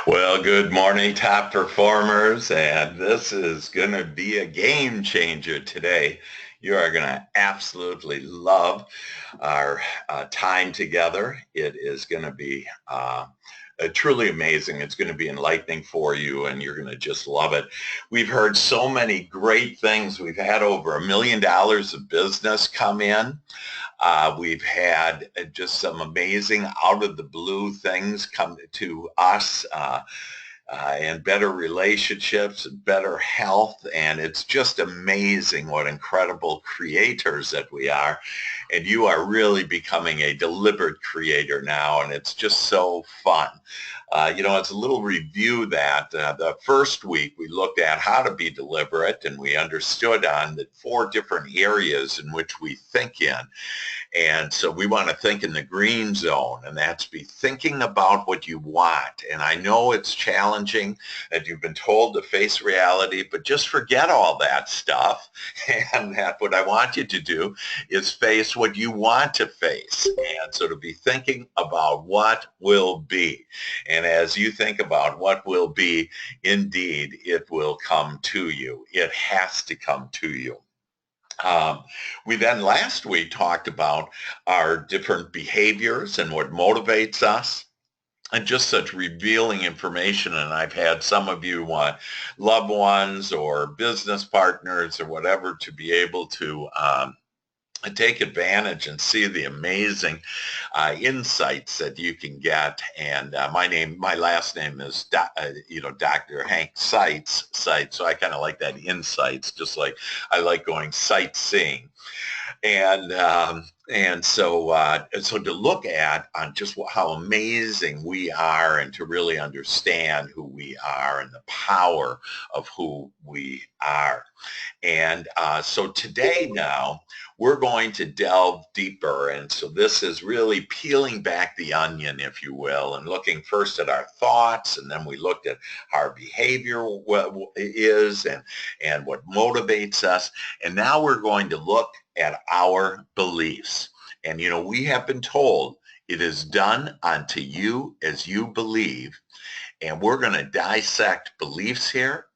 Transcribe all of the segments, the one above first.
Well, good morning, top performers, and this is going to be a game changer today. You are going to absolutely love our time together. It is going to be truly amazing. It's going to be enlightening for you, and you're going to just love it. We've heard so many great things. We've had over $1 million of business come in. We've had just some amazing out of the blue things come to us. And better relationships, better health. And it's just amazing what incredible creators that we are. And you are really becoming a deliberate creator now. And it's just so fun. It's a little review that the first week we looked at how to be deliberate and we understood on the 4 different areas in which we think in. And so we want to think in the green zone, and that's be thinking about what you want. And I know it's challenging that you've been told to face reality, but just forget all that stuff. And that what I want you to do is face what you want to face. And so to be thinking about what will be. And as you think about what will be, indeed, it will come to you. It has to come to you. Um, we then last week talked about our different behaviors and what motivates us and just such revealing information. And I've had some of you loved ones or business partners or whatever to be able to take advantage and see the amazing insights that you can get. And my last name is, Dr. Hank Seitz. So I kind of like that insights, just like I like going sightseeing. And so to look at on just how amazing we are and to really understand who we are and the power of who we are. And so today now, we're going to delve deeper. And so this is really peeling back the onion, if you will, and looking first at our thoughts, and then we looked at how our behavior is and what motivates us. And now we're going to look at our beliefs. And, we have been told it is done unto you as you believe. And we're going to dissect beliefs here.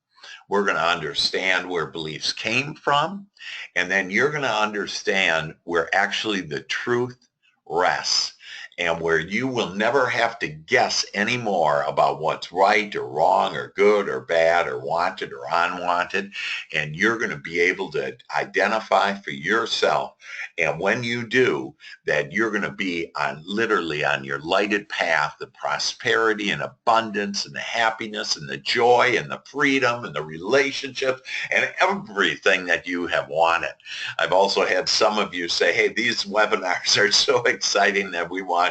We're going to understand where beliefs came from. And then you're going to understand where actually the truth rests and where you will never have to guess anymore about what's right or wrong or good or bad or wanted or unwanted. And you're going to be able to identify for yourself. And when you do, that you're going to be literally on your lighted path, the prosperity and abundance and the happiness and the joy and the freedom and the relationships and everything that you have wanted. I've also had some of you say, hey, these webinars are so exciting that we want,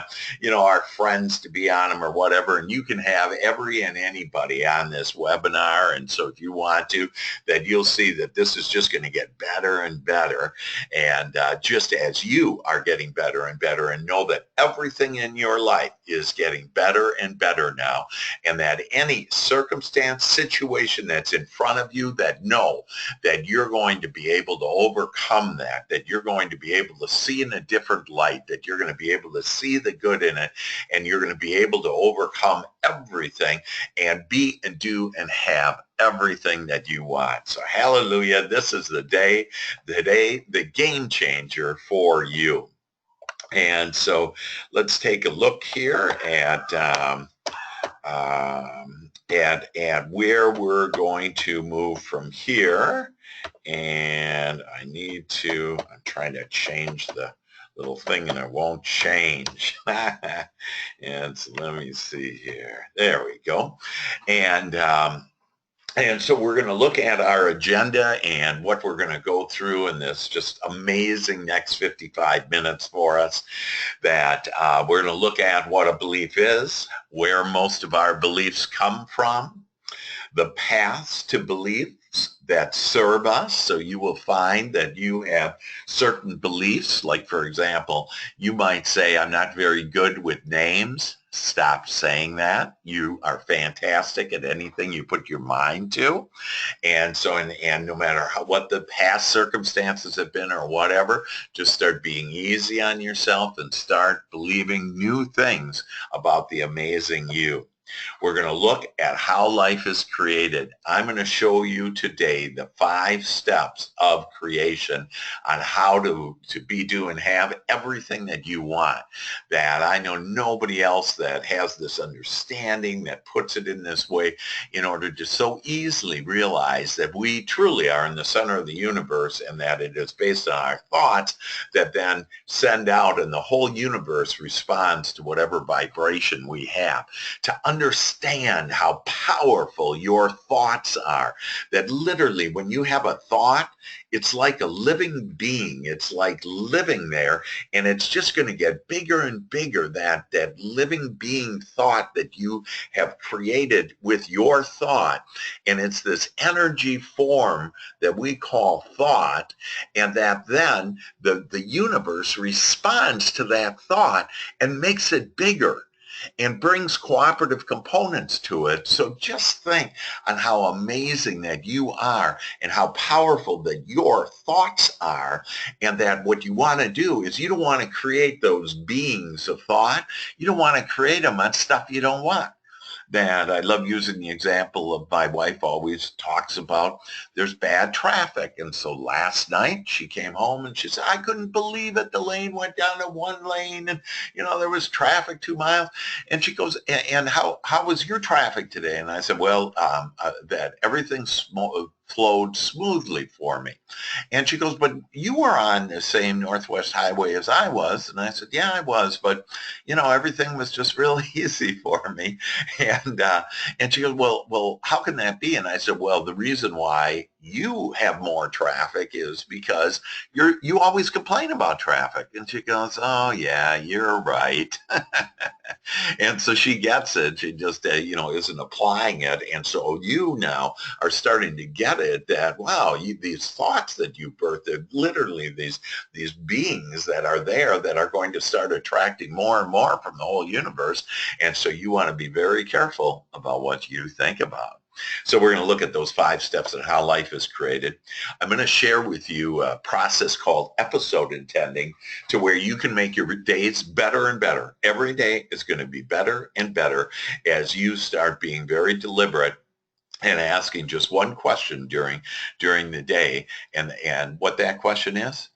our friends to be on them or whatever. And you can have every and anybody on this webinar. And so if you want to, that you'll see that this is just going to get better and better. And just as you are getting better and better, and know that everything in your life is getting better and better now. And that any circumstance, situation that's in front of you, that know that you're going to be able to overcome that you're going to be able to see in a different light, that you're going to be able to see the good in it, and you're going to be able to overcome everything and be and do and have everything that you want. So hallelujah, this is the day, the game changer for you. And so let's take a look here at where we're going to move from here. And I'm trying to change the little thing and it won't change. And so let me see here. There we go. And so we're going to look at our agenda and what we're going to go through in this just amazing next 55 minutes for us. That we're going to look at what a belief is, where most of our beliefs come from, the paths to beliefs that serve us. So you will find that you have certain beliefs, like, for example, you might say, I'm not very good with names. Stop saying that. You are fantastic at anything you put your mind to. And so, and no matter what the past circumstances have been or whatever, just start being easy on yourself and start believing new things about the amazing you. We're going to look at how life is created. I'm going to show you today the 5 steps of creation on how to be, do, and have everything that you want. That I know nobody else that has this understanding, that puts it in this way, in order to so easily realize that we truly are in the center of the universe, and that it is based on our thoughts that then send out, and the whole universe responds to whatever vibration we have. To understand how powerful your thoughts are, that literally when you have a thought, it's like a living being. It's like living there, and it's just going to get bigger and bigger, that living being thought that you have created with your thought. And it's this energy form that we call thought, and that then the universe responds to that thought and makes it bigger and brings cooperative components to it. So just think on how amazing that you are, and how powerful that your thoughts are, and that what you want to do is, you don't want to create those beings of thought. You don't want to create them on stuff you don't want. That I love using the example of, my wife always talks about, there's bad traffic. And so last night she came home and she said, I couldn't believe it. The lane went down to 1 lane, and, there was traffic 2 miles. And she goes, and how was your traffic today? And I said, well, that everything flowed smoothly for me. And she goes, but you were on the same Northwest Highway as I was. And I said, yeah, I was. But, everything was just really easy for me. And she goes, well, how can that be? And I said, well, the reason why you have more traffic is because you always complain about traffic. And she goes, oh yeah, you're right. And so she gets it. She just, isn't applying it. And so you now are starting to get it, that, wow, these thoughts that you birthed, they're literally these beings that are there, that are going to start attracting more and more from the whole universe. And so you want to be very careful about what you think about. So we're going to look at those 5 steps and how life is created. I'm going to share with you a process called episode intending, to where you can make your days better and better. Every day is going to be better and better as you start being very deliberate and asking just one question during the day. And what that question is,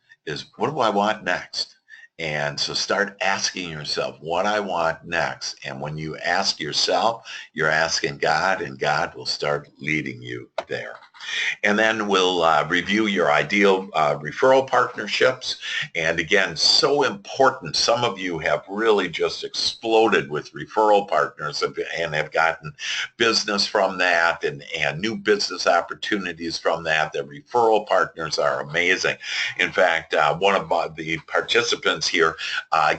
what do I want next? And so start asking yourself what I want next. And when you ask yourself, you're asking God, and God will start leading you there. And then we'll review your ideal referral partnerships. And again, so important. Some of you have really just exploded with referral partners and have gotten business from that, and new business opportunities from that. The referral partners are amazing. In fact, one of the participants here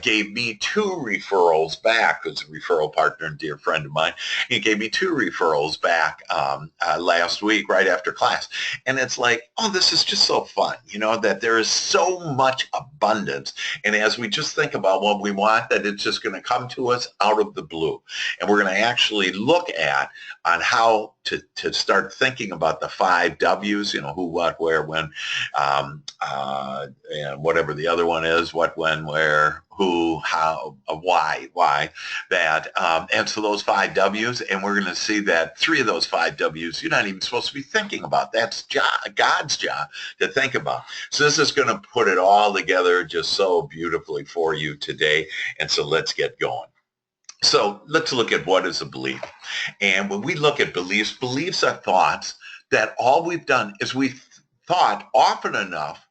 gave me 2 referrals back, who's a referral partner and dear friend of mine. He gave me 2 referrals back last week, right after class. And it's like, oh, this is just so fun, that there is so much abundance. And as we just think about what we want, that it's just going to come to us out of the blue. And we're going to actually look at on how to start thinking about the 5 W's, who, what, where, when, and whatever the other one is, what, when, where, who, how, why, that. And so those 5 W's, and we're going to see that 3 of those 5 W's you're not even supposed to be thinking about. That's God's job to think about. So this is going to put it all together just so beautifully for you today. And so let's get going. So let's look at what is a belief. And when we look at beliefs are thoughts that all we've done is we've thought often enough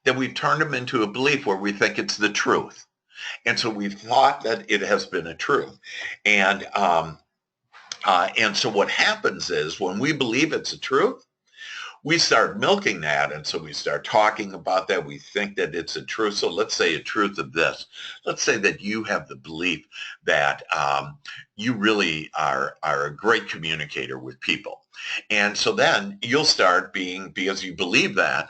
that we've turned them into a belief where we think it's the truth. And so we've thought that it has been a truth. And so what happens is, when we believe it's a truth, we start milking that. And so we start talking about that. We think that it's a truth. So let's say a truth of this. Let's say that you have the belief that you really are a great communicator with people. And so then you'll start being, because you believe that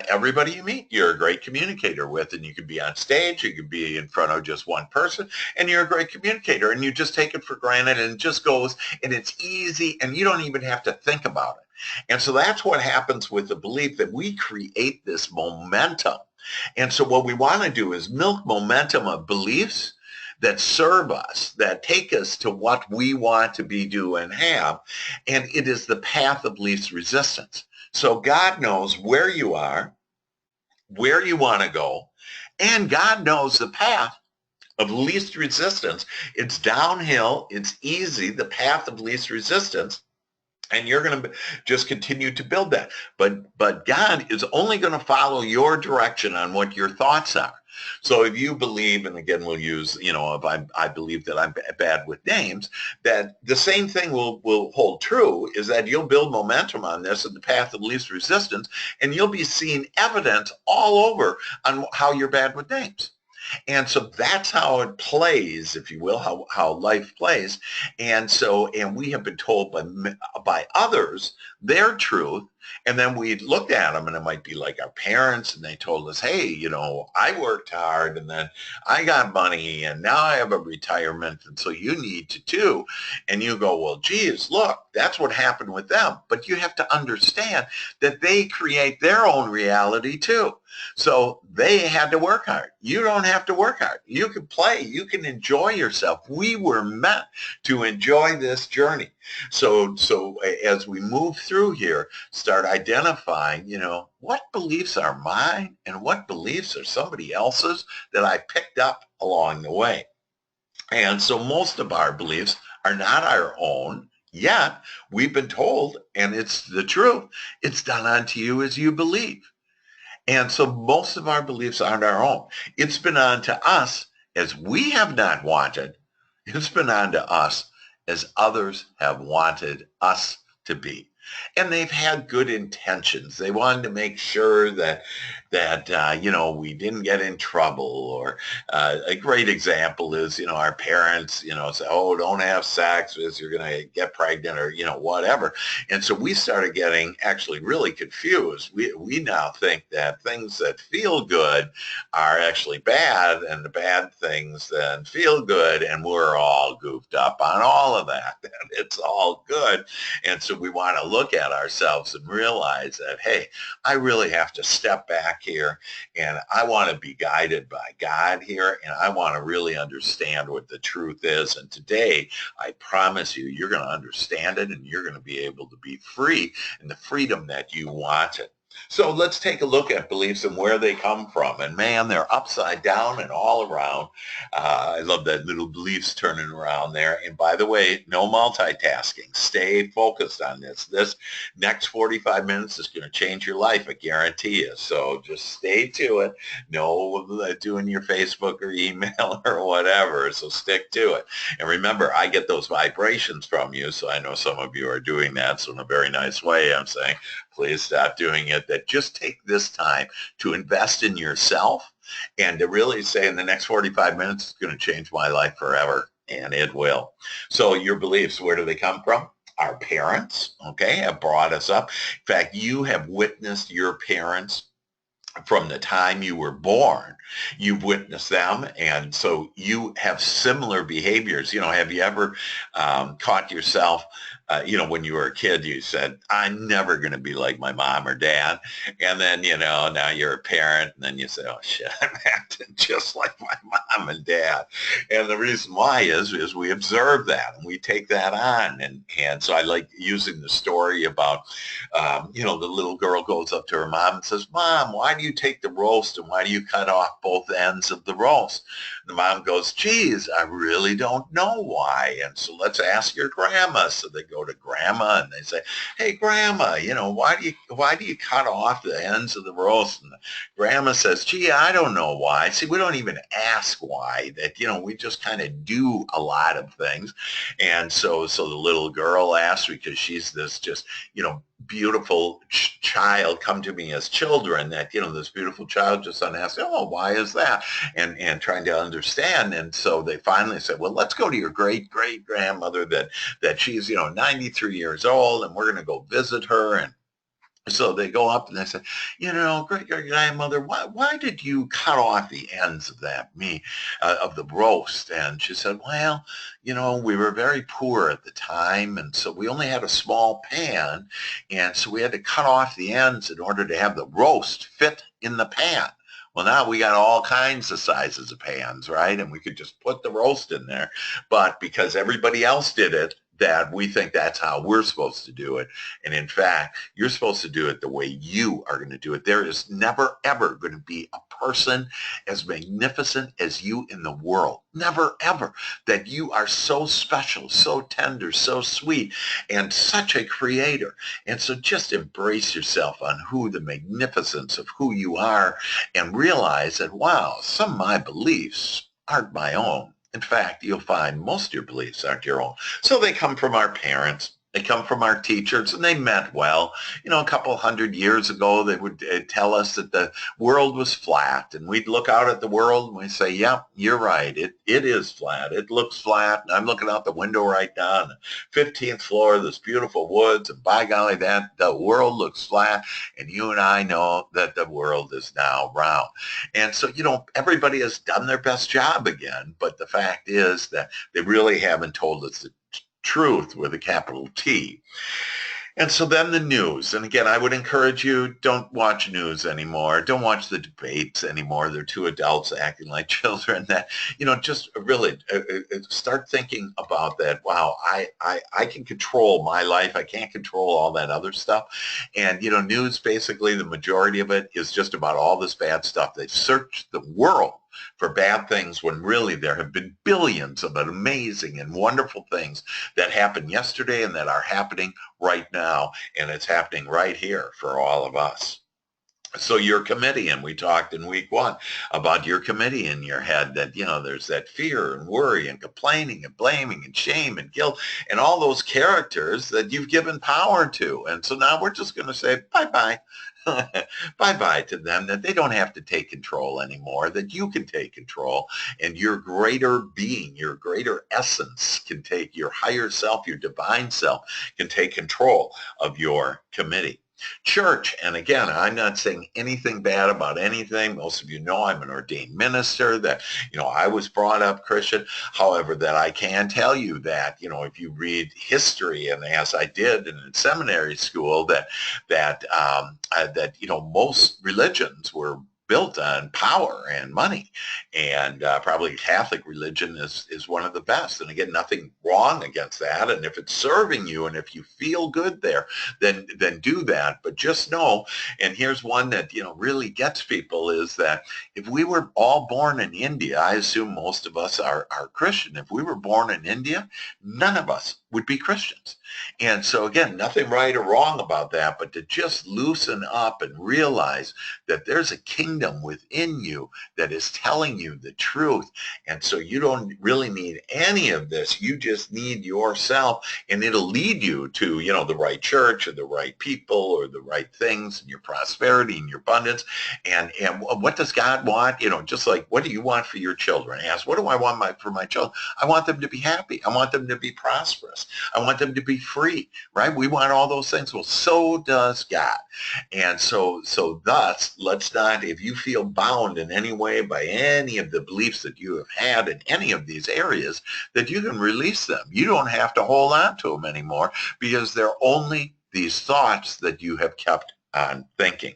everybody you meet, you're a great communicator with, and you can be on stage, you can be in front of just one person, and you're a great communicator, and you just take it for granted, and it just goes, and it's easy, and you don't even have to think about it. And so that's what happens with the belief, that we create this momentum. And so what we want to do is milk momentum of beliefs that serve us, that take us to what we want to be, do, and have. And it is the path of least resistance. So God knows where you are, where you want to go, and God knows the path of least resistance. It's downhill, it's easy, the path of least resistance, and you're going to just continue to build that. But God is only going to follow your direction on what your thoughts are. So if you believe, and again we'll use, if I believe that I'm bad with names, that the same thing will hold true, is that you'll build momentum on this at the path of least resistance, and you'll be seeing evidence all over on how you're bad with names. And so that's how it plays, if you will, how life plays. And we have been told by others their truth. And then we looked at them, and it might be like our parents, and they told us, hey, I worked hard, and then I got money, and now I have a retirement, and so you need to too. And you go, well, geez, look, that's what happened with them. But you have to understand that they create their own reality too. So they had to work hard. You don't have to work hard. You can play. You can enjoy yourself. We were meant to enjoy this journey. So as we move through here, start identifying, what beliefs are mine and what beliefs are somebody else's that I picked up along the way. And so most of our beliefs are not our own. Yet we've been told, and it's the truth, it's done unto you as you believe. And so most of our beliefs aren't our own. It's been on to us as we have not wanted. It's been on to us as others have wanted us to be. And they've had good intentions. They wanted to make sure that we didn't get in trouble. Or a great example is, our parents, say, oh, don't have sex because you're going to get pregnant, or, whatever. And so we started getting actually really confused. We now think that things that feel good are actually bad, and the bad things then feel good, and we're all goofed up on all of that. And it's all good. And so we want to look at ourselves and realize that, hey, I really have to step back here, and I want to be guided by God here, and I want to really understand what the truth is. And today, I promise you, you're going to understand it, and you're going to be able to be free in the freedom that you wanted. So let's take a look at beliefs and where they come from. And man, they're upside down and all around. I love that little beliefs turning around there. And by the way, no multitasking. Stay focused on this. This next 45 minutes is going to change your life, I guarantee you. So just stay to it. No doing your Facebook or email or whatever. So stick to it. And remember, I get those vibrations from you. So I know some of you are doing that. So in a very nice way, I'm saying, please stop doing it. That just take this time to invest in yourself and to really say, in the next 45 minutes, it's going to change my life forever. And it will. So your beliefs, where do they come from? Our parents, okay, have brought us up. In fact, you have witnessed your parents from the time you were born. You've witnessed them, and so you have similar behaviors. Have you ever caught yourself, when you were a kid, you said, I'm never going to be like my mom or dad. And then, now you're a parent, and then you say, oh, shit, I'm acting just like my mom and dad. And the reason why is we observe that, and we take that on. And so I like using the story about, the little girl goes up to her mom and says, Mom, why do you take the roast, and why do you cut off both ends of the roast? The mom goes, geez, I really don't know why. And so let's ask your grandma. So they go to grandma and they say, hey, grandma, why do you cut off the ends of the roast? And the grandma says, gee, I don't know why. See, we don't even ask why. That, we just kind of do a lot of things. And so the little girl asks, because she's this just, beautiful child, come to me as children, that, this beautiful child just asks, oh, why is that? And trying to understand. And so they finally said, well, let's go to your great-great-grandmother that she's, 93 years old, and we're going to go visit her. And so they go up and they say, great-great-grandmother, why did you cut off the ends of of the roast? And she said, well, we were very poor at the time, and so we only had a small pan, and so we had to cut off the ends in order to have the roast fit in the pan. Well, now we got all kinds of sizes of pans, right? And we could just put the roast in there. But because everybody else did it, that we think that's how we're supposed to do it. And in fact, you're supposed to do it the way you are going to do it. There is never, ever going to be a person as magnificent as you in the world. Never, ever. That you are so special, so tender, so sweet, and such a creator. And so just embrace yourself on who the magnificence of who you are and realize that, wow, some of my beliefs aren't my own. In fact, you'll find most of your beliefs aren't your own. So they come from our parents. They come from our teachers, and they meant well. You know, a couple hundred years ago, they would tell us that the world was flat, and we'd look out at the world and we'd say, "Yep, you're right. It is flat. It looks flat." And I'm looking out the window right now on the 15th floor of this beautiful woods, and by golly, that the world looks flat. And you and I know that the world is now round. And so, you know, everybody has done their best job again, but the fact is that they really haven't told us the truth with a capital T. And so then the news. And again, I would encourage you, don't watch news anymore. Don't watch the debates anymore. They're two adults acting like children. That, you know, just really start thinking about that. Wow, I can control my life. I can't control all that other stuff. And, you know, news, basically the majority of it is just about all this bad stuff. They've searched the world for bad things when really there have been billions of amazing and wonderful things that happened yesterday and that are happening right now. And it's happening right here for all of us. So your committee, and we talked in week 1 about your committee in your head, that, you know, there's that fear and worry and complaining and blaming and shame and guilt and all those characters that you've given power to. And so now we're just going to say bye-bye. Bye-bye to them, that they don't have to take control anymore, that you can take control, and your greater being, your greater essence can take, your higher self, your divine self can take control of your committee. Church, and again, I'm not saying anything bad about anything. Most of you know I'm an ordained minister, that, you know, I was brought up Christian. However, that I can tell you that, you know, if you read history, and as I did in seminary school, that you know, most religions were built on power and money, and probably Catholic religion is one of the best. And again, nothing wrong against that. And if it's serving you, and if you feel good there, then do that. But just know, and here's one that, you know, really gets people, is that if we were all born in India, I assume most of us are Christian. If we were born in India, none of us would be Christians. And so again, nothing right or wrong about that, but to just loosen up and realize that there's a kingdom within you that is telling you the truth. And so you don't really need any of this. You just need yourself, and it'll lead you to, you know, the right church or the right people or the right things, and your prosperity and your abundance. And what does God want? You know, just like, what do you want for your children? Ask, what do I want for my children? I want them to be happy. I want them to be prosperous. I want them to be free, right? We want all those things. Well, so does God. And so thus, let's not, if you feel bound in any way by any of the beliefs that you have had in any of these areas, that you can release them. You don't have to hold on to them anymore, because they're only these thoughts that you have kept on thinking.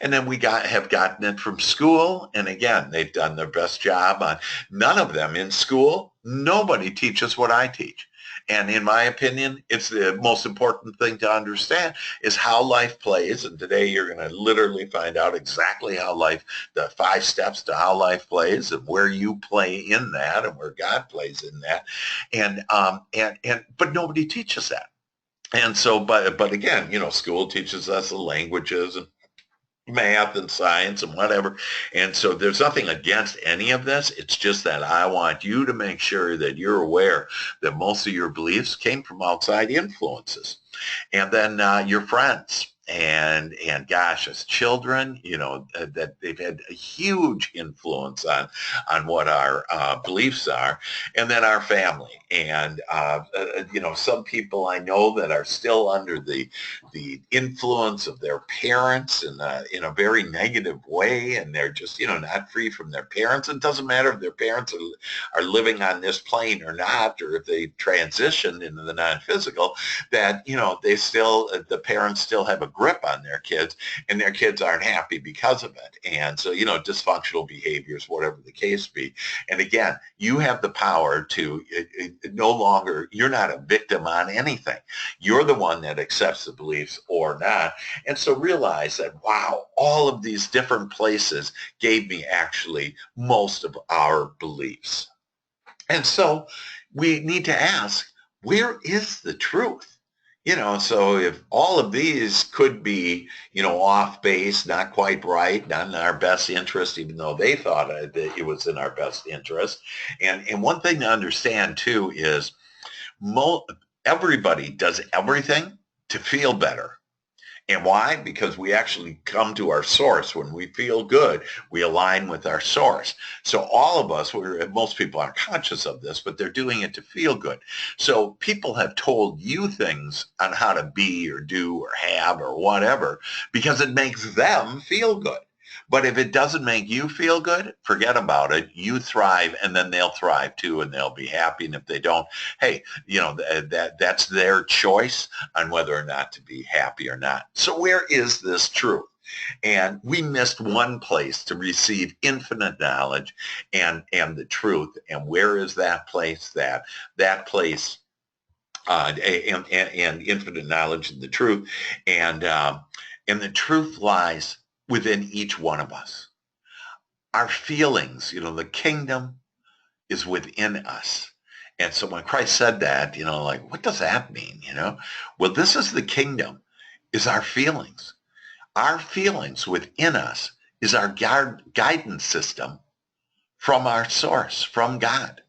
And then we have gotten it from school. And again, they've done their best job on none of them in school. Nobody teaches what I teach. And in my opinion, it's the most important thing to understand is how life plays. And today you're going to literally find out exactly how life, the 5 steps to how life plays, and where you play in that, and where God plays in that. But nobody teaches that. And so, but again, you know, school teaches us the languages and math and science and whatever. And so there's nothing against any of this. It's just that I want you to make sure that you're aware that most of your beliefs came from outside influences. And then your friends. And gosh, as children, you know, that they've had a huge influence on what our beliefs are. And then our family. And, you know, some people I know that are still under the influence of their parents in a very negative way. And they're just, you know, not free from their parents. It doesn't matter if their parents are living on this plane or not, or if they transitioned into the non-physical, that, you know, they still, the parents still have a grip on their kids, and their kids aren't happy because of it. And so, dysfunctional behaviors, whatever the case be. And again, you have the power to no longer, you're not a victim on anything. You're the one that accepts the beliefs or not. And so realize that, wow, all of these different places gave me actually most of our beliefs. And so we need to ask, where is the truth? So if all of these could be, off base, not quite right, not in our best interest, even though they thought that it was in our best interest. And one thing to understand too is everybody does everything to feel better. And why? Because we actually come to our source. When we feel good, we align with our source. So all of us, most people aren't conscious of this, but they're doing it to feel good. So people have told you things on how to be or do or have or whatever because it makes them feel good. But if it doesn't make you feel good, forget about it. You thrive, and then they'll thrive too, and they'll be happy. And if they don't, hey, that's their choice on whether or not to be happy or not. So where is this truth? And we missed one place to receive infinite knowledge and the truth. And where is that place? That place and infinite knowledge and the truth. And the truth lies within each one of us. Our feelings, the kingdom is within us. And so when Christ said that, what does that mean? Well, this is the kingdom, is our feelings. Our feelings within us is our guidance system from our source, from God.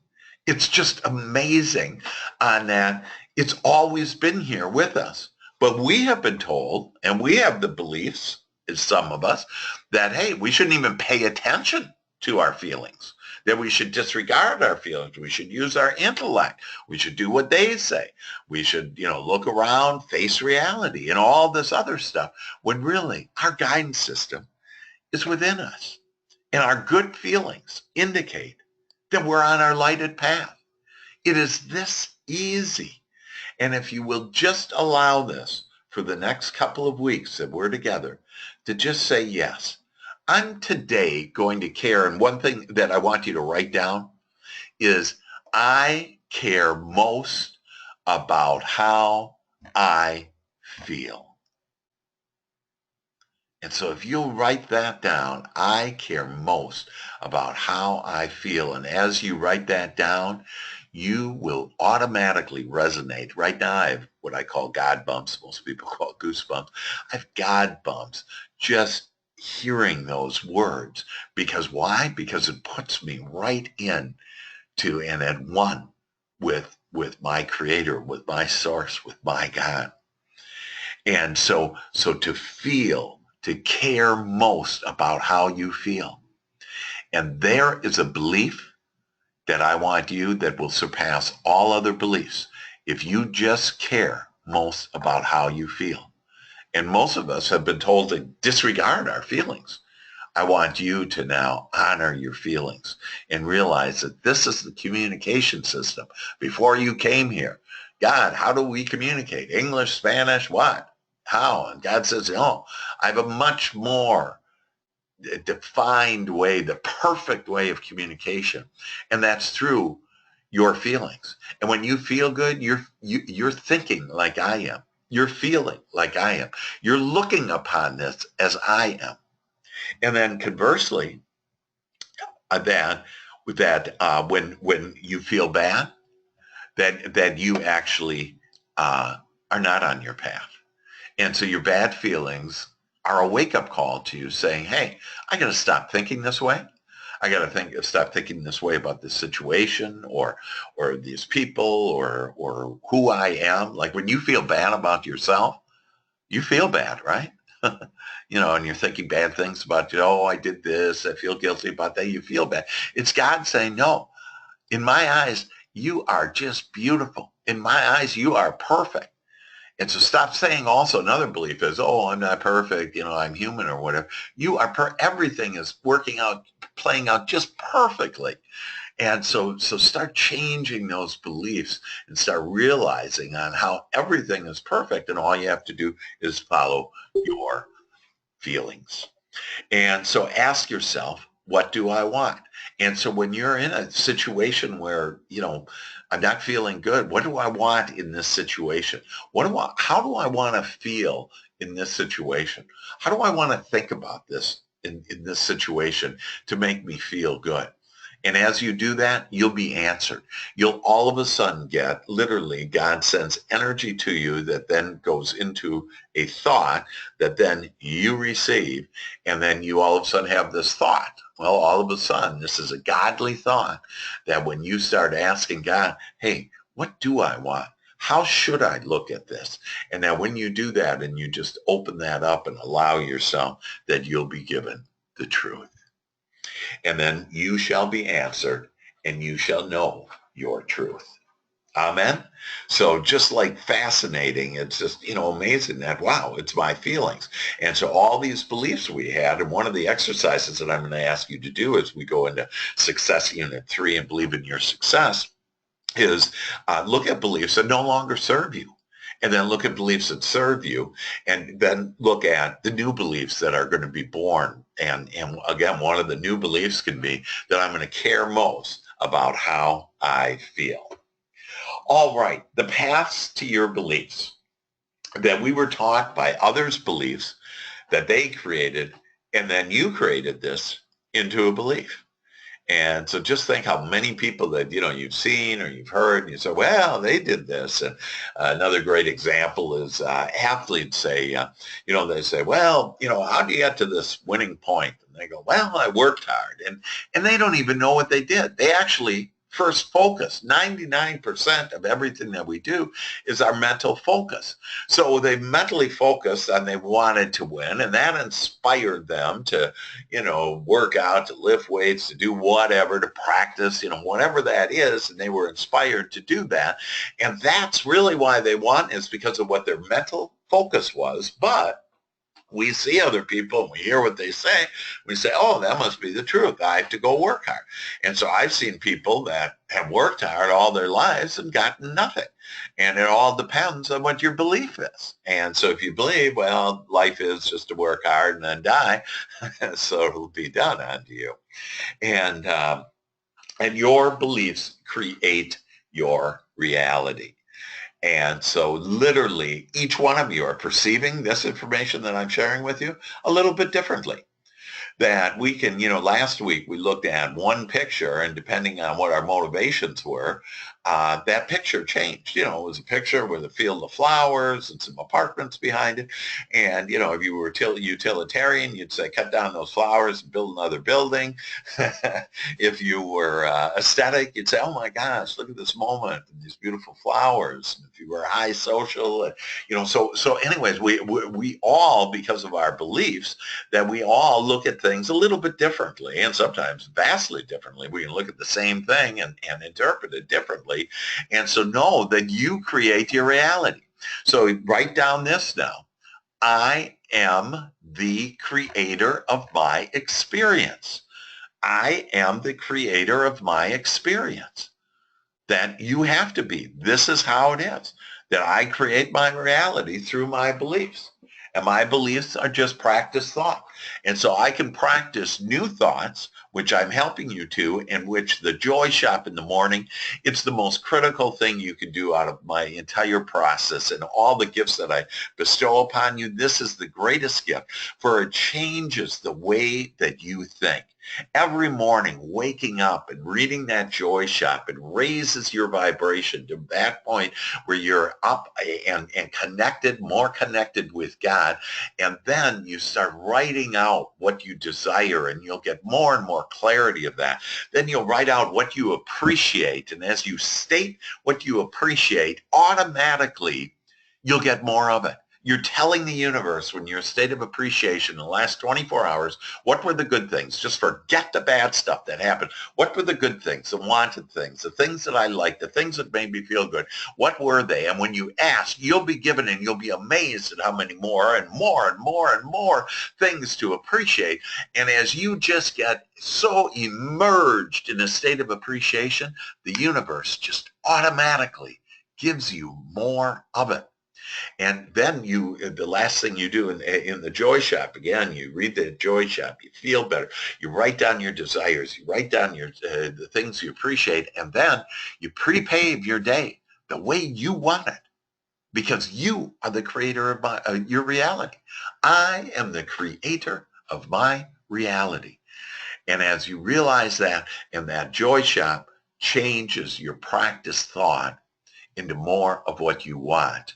It's just amazing on that. It's always been here with us. But we have been told, and we have the beliefs, some of us, that, hey, we shouldn't even pay attention to our feelings, that we should disregard our feelings. We should use our intellect. We should do what they say. We should, look around, face reality, and all this other stuff, when really our guidance system is within us. And our good feelings indicate that we're on our lighted path. It is this easy. And if you will just allow this for the next couple of weeks that we're together, to just say, yes, I'm today going to care. And one thing that I want you to write down is, I care most about how I feel. And so if you'll write that down, I care most about how I feel. And as you write that down, you will automatically resonate. Right now, I have what I call God bumps. Most people call it goosebumps. I have God bumps just hearing those words. Because why? Because it puts me right in to and at one with my Creator, with my source, with my God. And so to feel, to care most about how you feel. And there is a belief that I want you that will surpass all other beliefs if you just care most about how you feel. And most of us have been told to disregard our feelings. I want you to now honor your feelings and realize that this is the communication system. Before you came here, God, how do we communicate? English, Spanish, what? How? And God says, I have a much more defined way, the perfect way of communication. And that's through your feelings. And when you feel good, you're thinking like I am. You're feeling like I am. You're looking upon this as I am. And then conversely, when you feel bad, that you actually are not on your path. And so your bad feelings are a wake-up call to you saying, hey, I got to stop thinking this way. I got to stop thinking this way about this situation or these people or who I am. Like when you feel bad about yourself, you feel bad, right? And you're thinking bad things about, I did this. I feel guilty about that. You feel bad. It's God saying, no, in my eyes, you are just beautiful. In my eyes, you are perfect. And so stop saying also another belief is, I'm not perfect, I'm human or whatever. You are everything is working out, playing out just perfectly. And so start changing those beliefs and start realizing on how everything is perfect and all you have to do is follow your feelings. And so ask yourself, what do I want? And so when you're in a situation where, I'm not feeling good, what do I want in this situation? How do I want to feel in this situation? How do I want to think about this in this situation to make me feel good? And as you do that, you'll be answered. You'll all of a sudden get, literally, God sends energy to you that then goes into a thought that then you receive. And then you all of a sudden have this thought. Well, all of a sudden, this is a godly thought that when you start asking God, hey, what do I want? How should I look at this? And now when you do that and you just open that up and allow yourself, that you'll be given the truth. And then you shall be answered and you shall know your truth. Amen. So just like fascinating, it's just, amazing that, wow, it's my feelings. And so all these beliefs we had, and one of the exercises that I'm going to ask you to do as we go into Success Unit 3 and Believe in Your Success is look at beliefs that no longer serve you. And then look at beliefs that serve you, and then look at the new beliefs that are going to be born. And again, one of the new beliefs can be that I'm going to care most about how I feel. All right, the paths to your beliefs that we were taught by others' beliefs that they created, and then you created this into a belief. And so just think how many people that, you've seen or you've heard, and you say, well, they did this. And another great example is athletes say, they say, well, how do you get to this winning point? And they go, well, I worked hard. And they don't even know what they did. They actually first focus. 99% of everything that we do is our mental focus. So they mentally focused and they wanted to win, and that inspired them to, work out, to lift weights, to do whatever, to practice, whatever that is, and they were inspired to do that. And that's really why they won, is because of what their mental focus was. But we see other people and we hear what they say. We say, oh, that must be the truth. I have to go work hard. And so I've seen people that have worked hard all their lives and gotten nothing. And it all depends on what your belief is. And so if you believe, well, life is just to work hard and then die, so it'll be done unto you. And your beliefs create your reality. And so literally each one of you are perceiving this information that I'm sharing with you a little bit differently. That we can, last week we looked at one picture, and depending on what our motivations were, that picture changed. It was a picture with a field of flowers and some apartments behind it. And, if you were utilitarian, you'd say, cut down those flowers and build another building. If you were aesthetic, you'd say, oh my gosh, look at this moment and these beautiful flowers. And if you were high social, so anyways, we all, because of our beliefs, that we all look at things a little bit differently, and sometimes vastly differently. We can look at the same thing and interpret it differently. And so know that you create your reality. So write down this now. I am the creator of my experience. I am the creator of my experience. That you have to be. This is how it is. That I create my reality through my beliefs. And my beliefs are just practice thought. And so I can practice new thoughts, which I'm helping you to, in which the Joy Shop in the morning, it's the most critical thing you can do out of my entire process and all the gifts that I bestow upon you. This is the greatest gift, for it changes the way that you think. Every morning, waking up and reading that Joy Shop, it raises your vibration to that point where you're up and connected, more connected with God. And then you start writing out what you desire, and you'll get more and more clarity of that. Then you'll write out what you appreciate. And as you state what you appreciate, automatically you'll get more of it. You're telling the universe when you're in a state of appreciation in the last 24 hours, what were the good things? Just forget the bad stuff that happened. What were the good things, the wanted things, the things that I liked, the things that made me feel good? What were they? And when you ask, you'll be given and you'll be amazed at how many more and more and more and more things to appreciate. And as you just get so immersed in a state of appreciation, the universe just automatically gives you more of it. And then the last thing you do in the Joy Shop, again, you read the Joy Shop, you feel better, you write down your desires, you write down the things you appreciate, and then you prepave your day the way you want it, because you are the creator of your reality. I am the creator of my reality. And as you realize that, and that Joy Shop changes your practice thought into more of what you want,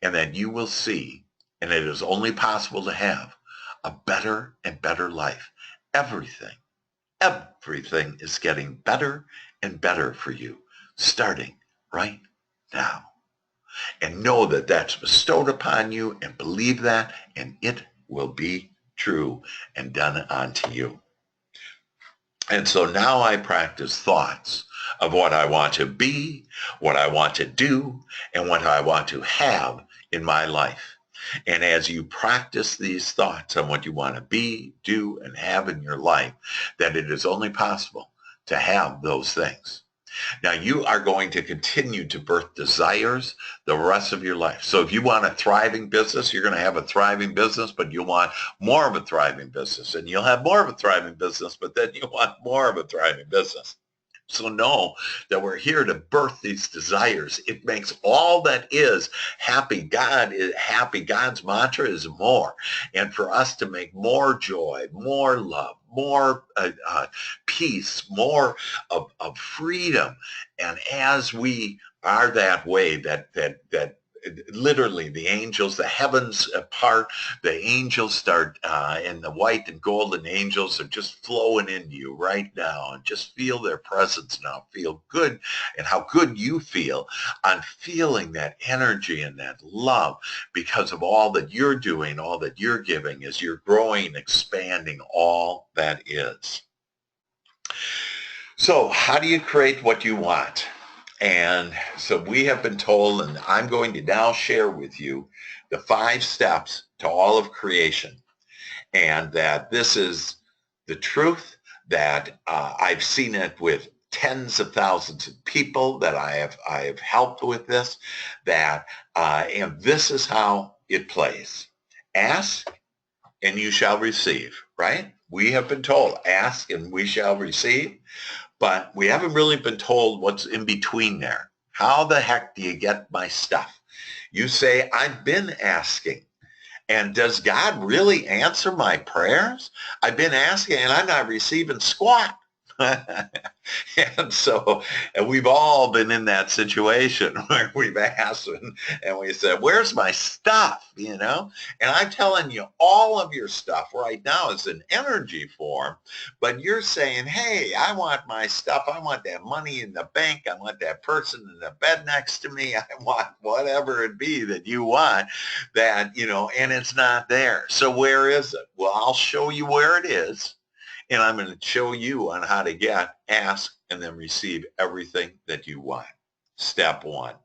and then you will see, and it is only possible to have, a better and better life. Everything is getting better and better for you, starting right now. And know that that's bestowed upon you, and believe that, and it will be true and done unto you. And so now I practice thoughts of what I want to be, what I want to do, and what I want to have in my life. And as you practice these thoughts on what you want to be, do, and have in your life, that it is only possible to have those things. Now, you are going to continue to birth desires the rest of your life. So if you want a thriving business, you're going to have a thriving business, but you'll want more of a thriving business. And you'll have more of a thriving business, but then you want more of a thriving business. So know that we're here to birth these desires. It makes all that is happy. God is happy. God's mantra is more. And for us to make more joy, more love, more peace, more of freedom. And as we are that way, that literally the angels, the heavens part, the angels start, and the white and golden angels are just flowing into you right now. And just feel their presence now. Feel good, and how good you feel on feeling that energy and that love because of all that you're doing, all that you're giving as you're growing, expanding all that is. So how do you create what you want? And so we have been told, and I'm going to now share with you the 5 steps to all of creation. And that this is the truth, that I've seen it with tens of thousands of people that I have helped with this, that and this is how it plays. Ask and you shall receive, right? We have been told, ask and we shall receive. But we haven't really been told what's in between there. How the heck do you get my stuff? You say, I've been asking. And does God really answer my prayers? I've been asking and I'm not receiving squat. And we've all been in that situation where we've asked and we said, where's my stuff, And I'm telling you, all of your stuff right now is in energy form, but you're saying, hey, I want my stuff. I want that money in the bank. I want that person in the bed next to me. I want whatever it be that you want that, and it's not there. So where is it? Well, I'll show you where it is. And I'm going to show you on how to get, ask, and then receive everything that you want. Step 1.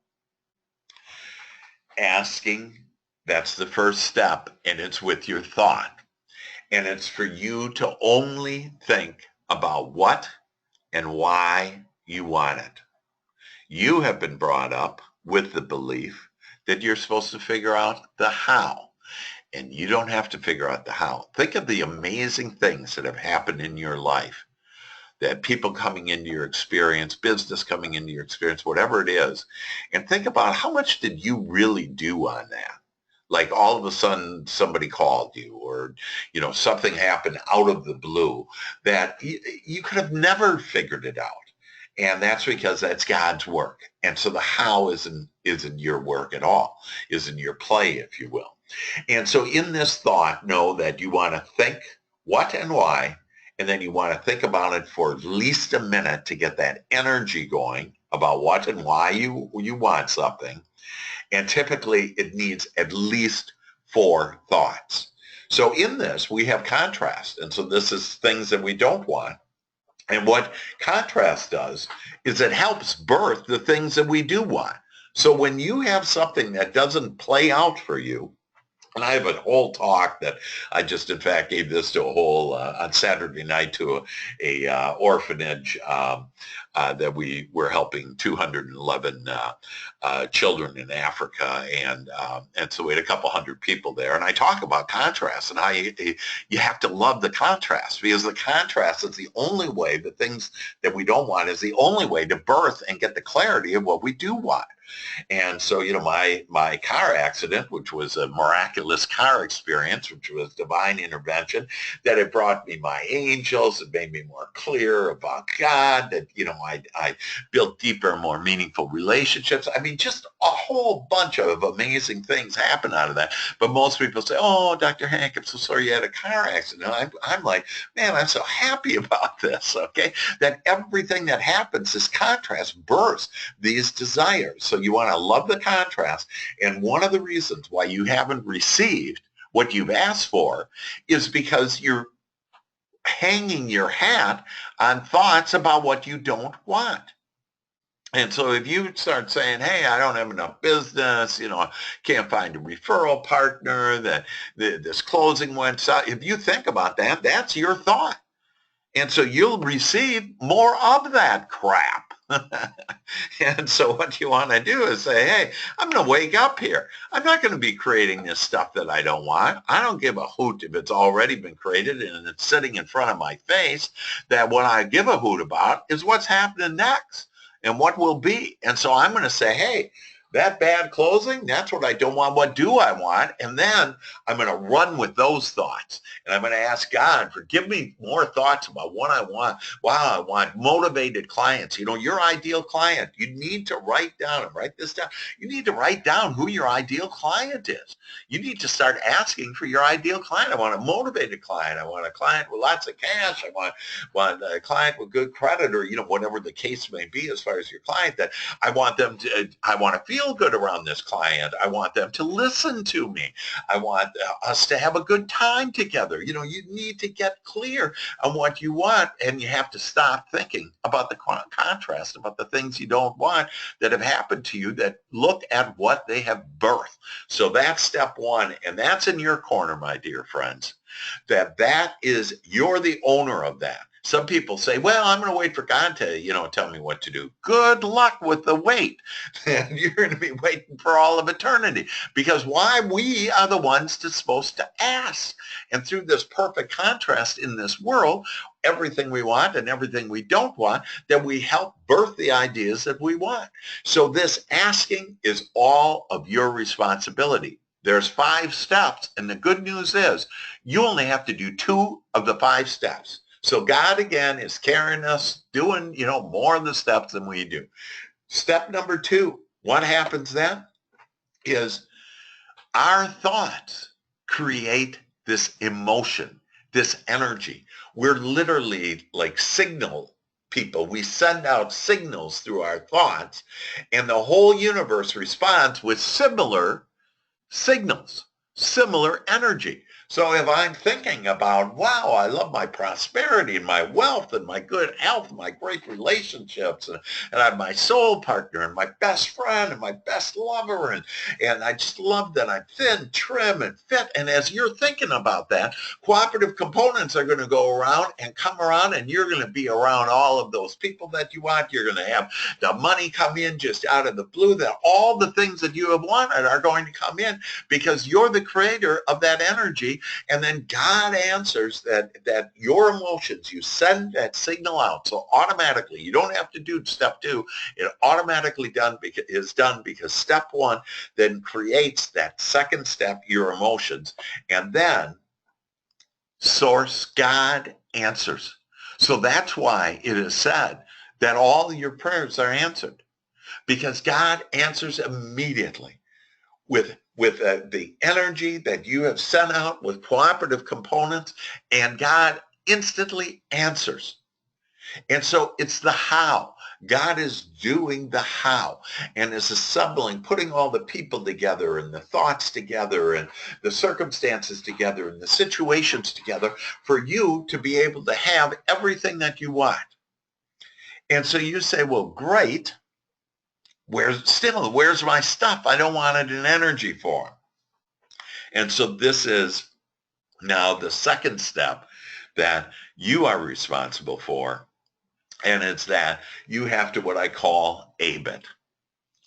Asking, that's the first step, and it's with your thought. And it's for you to only think about what and why you want it. You have been brought up with the belief that you're supposed to figure out the how. And you don't have to figure out the how. Think of the amazing things that have happened in your life, that people coming into your experience, business coming into your experience, whatever it is, and think about how much did you really do on that? Like all of a sudden somebody called you, or, something happened out of the blue that you could have never figured it out. And that's because that's God's work. And so the how isn't your work at all, isn't your play, if you will. And so in this thought, know that you want to think what and why, and then you want to think about it for at least a minute to get that energy going about what and why you want something. And typically it needs at least 4 thoughts. So in this, we have contrast. And so this is things that we don't want. And what contrast does is it helps birth the things that we do want. So when you have something that doesn't play out for you, and I have a whole talk that I just, in fact, gave this to a whole on Saturday night to a orphanage that we were helping 211 children in Africa, and so we had a couple hundred people there. And I talk about contrast and how you have to love the contrast, because the contrast is the only way, the things that we don't want is the only way to birth and get the clarity of what we do want. And so, my car accident, which was a miraculous car experience, which was divine intervention, that it brought me my angels, it made me more clear about God, that, I built deeper, more meaningful relationships. I mean, just a whole bunch of amazing things happen out of that. But most people say, oh, Dr. Hank, I'm so sorry you had a car accident. I'm like, man, I'm so happy about this, okay? That everything that happens, this contrast bursts these desires. So you want to love the contrast. And one of the reasons why you haven't received what you've asked for is because you're hanging your hat on thoughts about what you don't want. And so if you start saying, hey, I don't have enough business, I can't find a referral partner, that this closing went south, if you think about that, that's your thought. And so you'll receive more of that crap. And so what you want to do is say, hey, I'm going to wake up here. I'm not going to be creating this stuff that I don't want. I don't give a hoot if it's already been created and it's sitting in front of my face. That what I give a hoot about is what's happening next and what will be. And so I'm going to say, hey, that bad closing, that's what I don't want. What do I want? And then I'm going to run with those thoughts. And I'm going to ask God, give me more thoughts about what I want. Wow, I want motivated clients. Your ideal client, you need to write down and write this down. You need to write down who your ideal client is. You need to start asking for your ideal client. I want a motivated client. I want a client with lots of cash. I want a client with good credit, or, whatever the case may be as far as your client, that I want to feel good around this client. I want them to listen to me. I want us to have a good time together. You need to get clear on what you want, and you have to stop thinking about the contrast, about the things you don't want that have happened to you, that look at what they have birthed. So that's step one, and that's in your corner, my dear friends. That is, you're the owner of that. Some people say, well, I'm going to wait for God to, tell me what to do. Good luck with the wait. You're going to be waiting for all of eternity, because why? We are the ones that's supposed to ask. And through this perfect contrast in this world, everything we want and everything we don't want, that we help birth the ideas that we want. So this asking is all of your responsibility. There's 5 steps, and the good news is you only have to do 2 of the 5 steps. So God, again, is carrying us, doing, more of the steps than we do. Step number 2, what happens then is our thoughts create this emotion, this energy. We're literally like signal people. We send out signals through our thoughts, and the whole universe responds with similar signals, similar energy. So if I'm thinking about, wow, I love my prosperity and my wealth and my good health, my great relationships, and I have my soul partner and my best friend and my best lover, and I just love that I'm thin, trim, and fit. And as you're thinking about that, cooperative components are going to go around and come around, and you're going to be around all of those people that you want. You're going to have the money come in just out of the blue, that all the things that you have wanted are going to come in, because you're the creator of that energy. And then God answers that your emotions, you send that signal out. So automatically, you don't have to do step 2. It automatically is done because step 1 then creates that second step, your emotions. And then source God answers. So that's why it is said that all your prayers are answered, because God answers immediately with the energy that you have sent out with cooperative components, and God instantly answers. And so it's the how. God is doing the how and is assembling, putting all the people together and the thoughts together and the circumstances together and the situations together for you to be able to have everything that you want. And so you say, well, great. Where's my stuff? I don't want it in energy form. And so this is now the second step that you are responsible for. And it's that you have to, what I call ABIT.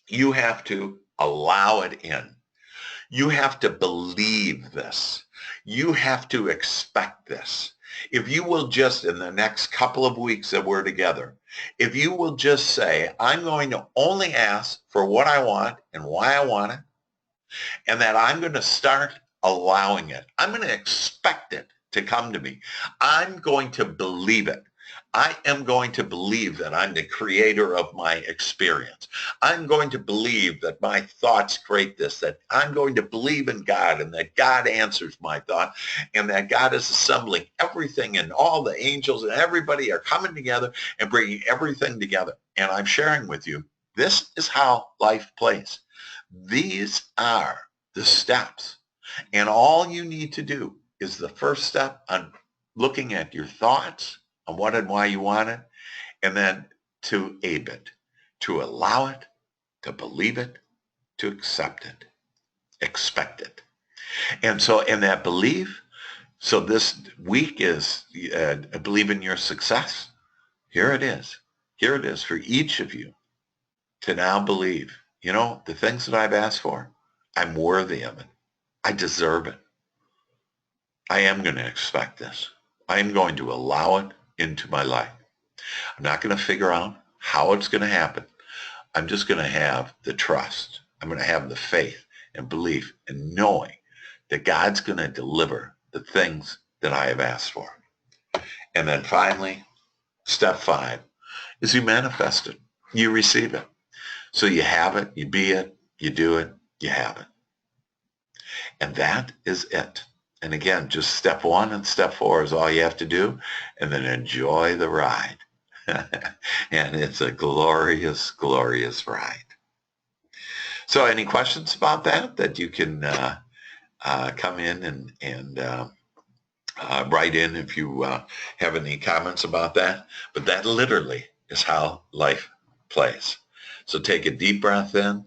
You have to allow it in. You have to believe this. You have to expect this. If you will just, in the next couple of weeks that we're together, if you will just say, I'm going to only ask for what I want and why I want it, and that I'm going to start allowing it. I'm going to expect it to come to me. I'm going to believe it. I am going to believe that I'm the creator of my experience. I'm going to believe that my thoughts create this, that I'm going to believe in God and that God answers my thought and that God is assembling everything and all the angels and everybody are coming together and bringing everything together. And I'm sharing with you, this is how life plays. These are the steps. And all you need to do is the first step on looking at your thoughts on what and why you want it, and then to ABIT, to allow it, to believe it, to accept it, expect it. And so in that belief, so this week is believe in your success. Here it is. Here it is for each of you to now believe, the things that I've asked for, I'm worthy of it. I deserve it. I am going to expect this. I am going to allow it into my life. I'm not going to figure out how it's going to happen. I'm just going to have the trust. I'm going to have the faith and belief and knowing that God's going to deliver the things that I have asked for. And then finally, step 5 is you manifest it. You receive it. So you have it, you be it, you do it, you have it. And that is it. And again, just step 1 and step 4 is all you have to do, and then enjoy the ride. And it's a glorious, glorious ride. So any questions about that you can come in and write in if you have any comments about that. But that literally is how life plays. So take a deep breath in,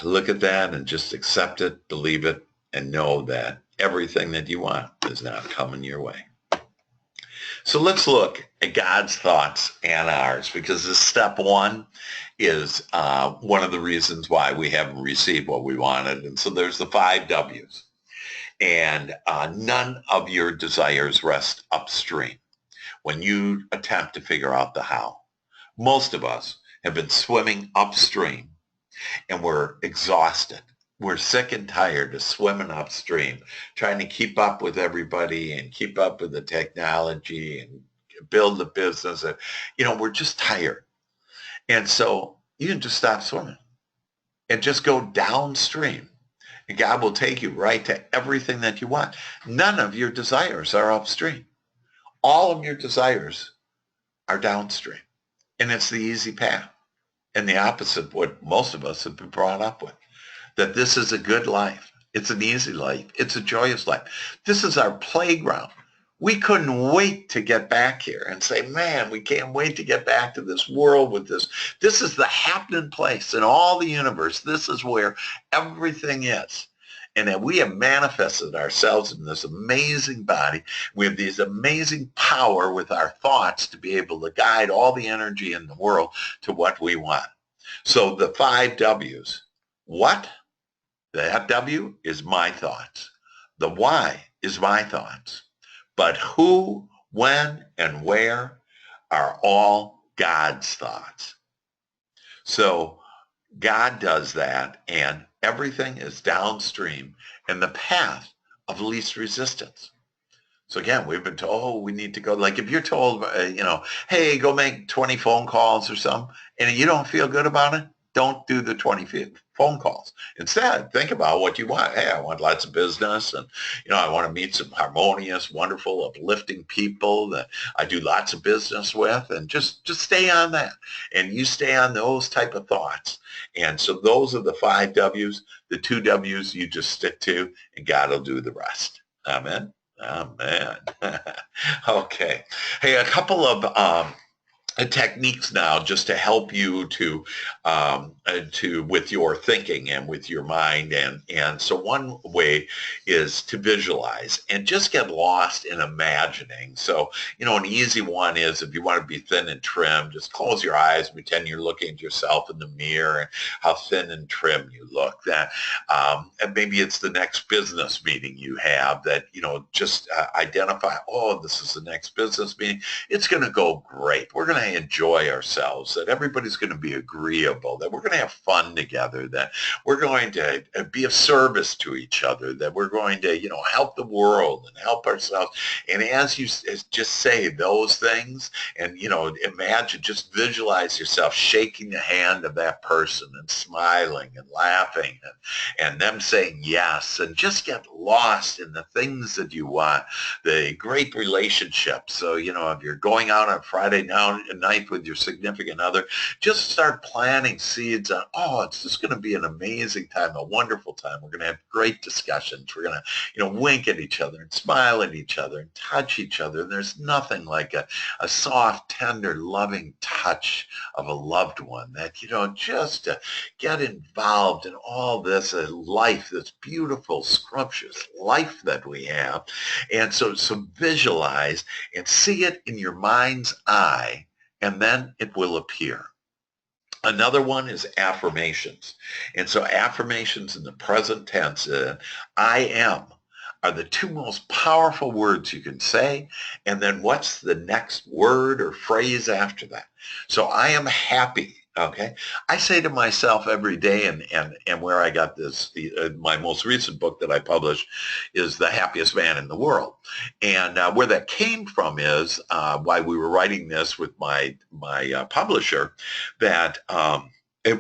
look at that and just accept it, believe it, and know that everything that you want is now coming your way. So let's look at God's thoughts and ours, because this step 1 is one of the reasons why we haven't received what we wanted. And so there's the 5 W's. And none of your desires rest upstream when you attempt to figure out the how. Most of us have been swimming upstream and we're exhausted. We're sick and tired of swimming upstream, trying to keep up with everybody and keep up with the technology and build the business. And, we're just tired. And so you can just stop swimming and just go downstream. And God will take you right to everything that you want. None of your desires are upstream. All of your desires are downstream. And it's the easy path. And the opposite of what most of us have been brought up with. That this is a good life. It's an easy life. It's a joyous life. This is our playground. We couldn't wait to get back here and say, man, we can't wait to get back to this world with this. This is the happening place in all the universe. This is where everything is. And that we have manifested ourselves in this amazing body. We have this amazing power with our thoughts to be able to guide all the energy in the world to what we want. So the 5 W's. What? That W is my thoughts. The why is my thoughts. But who, when, and where are all God's thoughts. So God does that, and everything is downstream in the path of least resistance. So again, we've been told, we need to go, like if you're told, hey, go make 20 phone calls or something, and you don't feel good about it, don't do the 20 phone calls. Instead, think about what you want. Hey, I want lots of business, and I want to meet some harmonious, wonderful, uplifting people that I do lots of business with, and just stay on that. And you stay on those type of thoughts. And so those are the 5 W's. The 2 W's you just stick to, and God will do the rest. Amen. Amen. Okay. Hey, a couple of techniques now just to help you to with your thinking and with your mind, and so one way is to visualize and just get lost in imagining. So an easy one is, if you want to be thin and trim, just close your eyes, pretend you're looking at yourself in the mirror and how thin and trim you look. That and maybe it's the next business meeting you have, that just identify, oh, this is the next business meeting, it's going to go great, we're going to enjoy ourselves, that everybody's going to be agreeable, that we're going to have fun together, that we're going to be of service to each other, that we're going to, help the world and help ourselves. And as you just say those things, and, imagine, just visualize yourself shaking the hand of that person and smiling and laughing, and them saying yes, and just get lost in the things that you want, the great relationships. So, if you're going out on Friday night with your significant other, just start planting seeds on, oh, it's just going to be an amazing time, a wonderful time. We're going to have great discussions. We're going to, wink at each other and smile at each other and touch each other. And there's nothing like a soft, tender, loving touch of a loved one, that, just to get involved in all this life, this beautiful, scrumptious life that we have. And so visualize and see it in your mind's eye, and then it will appear. Another one is affirmations. And so affirmations in the present tense, I am, are the two most powerful words you can say. And then what's the next word or phrase after that? So I am happy. Okay. I say to myself every day, and where I got this, my most recent book that I published is The Happiest Man in the World. And where that came from is why we were writing this with my publisher, that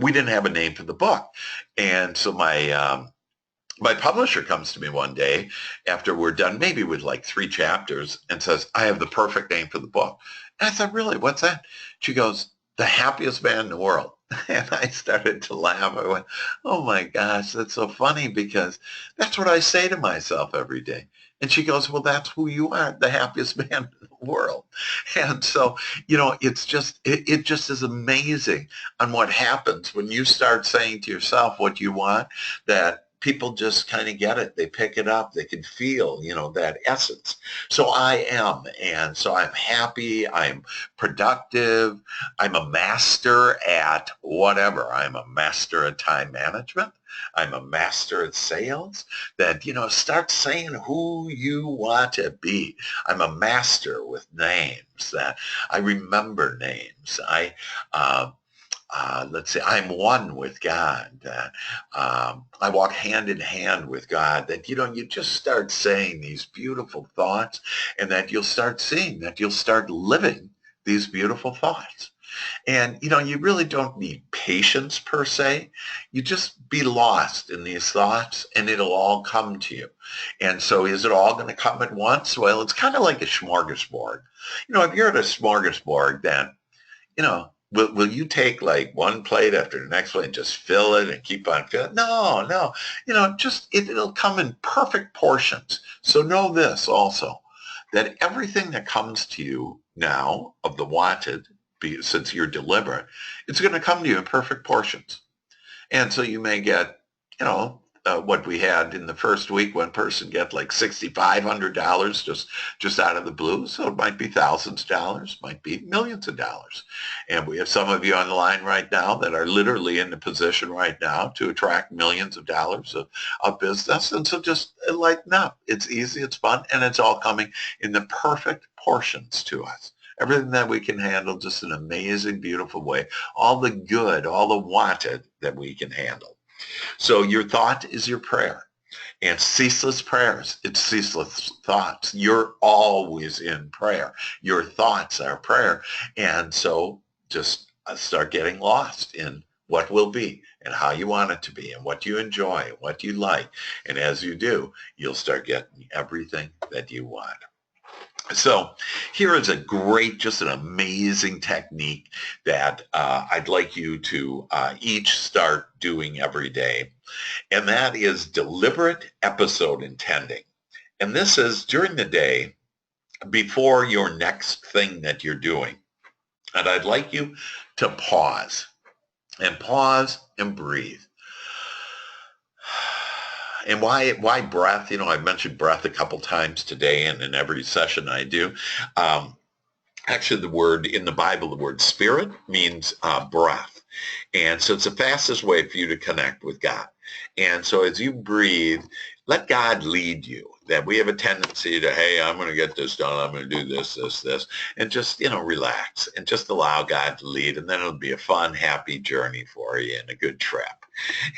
we didn't have a name for the book. And so my publisher comes to me one day after we're done, maybe with like 3 chapters, and says, I have the perfect name for the book. And I said, really, what's that? She goes, The Happiest Man in the World. And I started to laugh. I went, oh my gosh, that's so funny, because that's what I say to myself every day. And she goes, well, that's who you are, the happiest man in the world. And so, it's just, it just is amazing on what happens when you start saying to yourself what you want, that people just kind of get it. They pick it up. They can feel, that essence. So I am. And so I'm happy. I'm productive. I'm a master at whatever. I'm a master at time management. I'm a master at sales. That, start saying who you want to be. I'm a master with names, that I remember names. Let's say I'm one with God. I walk hand in hand with God. That, you just start saying these beautiful thoughts, and that you'll start seeing, that you'll start living these beautiful thoughts. And, you really don't need patience per se. You just be lost in these thoughts, and it'll all come to you. And so is it all going to come at once? Well, it's kind of like a smorgasbord. If you're at a smorgasbord, then, will you take like one plate after the next plate and just fill it and keep on filling? No. Just it'll come in perfect portions. So know this also, that everything that comes to you now of the wanted, since you're deliberate, it's going to come to you in perfect portions. And so you may get, what we had in the first week, one person get like $6,500 just out of the blue. So it might be thousands of dollars, might be millions of dollars. And we have some of you on the line right now that are literally in the position right now to attract millions of dollars of business. And so just lighten up. It's easy, it's fun, and it's all coming in the perfect portions to us. Everything that we can handle, just an amazing, beautiful way. All the good, all the wanted that we can handle. So your thought is your prayer. And ceaseless prayers, it's ceaseless thoughts. You're always in prayer. Your thoughts are prayer. And so just start getting lost in what will be and how you want it to be and what you enjoy and what you like. And as you do, you'll start getting everything that you want. So here is a great, just an amazing technique that I'd like you to each start doing every day. And that is deliberate episode intending. And this is during the day before your next thing that you're doing. And I'd like you to pause and breathe. And why breath? I've mentioned breath a couple times today and in every session I do. Actually, the word in the Bible, the word spirit means breath. And so it's the fastest way for you to connect with God. And so as you breathe, let God lead you. That we have a tendency to, hey, I'm going to get this done. I'm going to do this, and just, relax and just allow God to lead. And then it'll be a fun, happy journey for you and a good trip.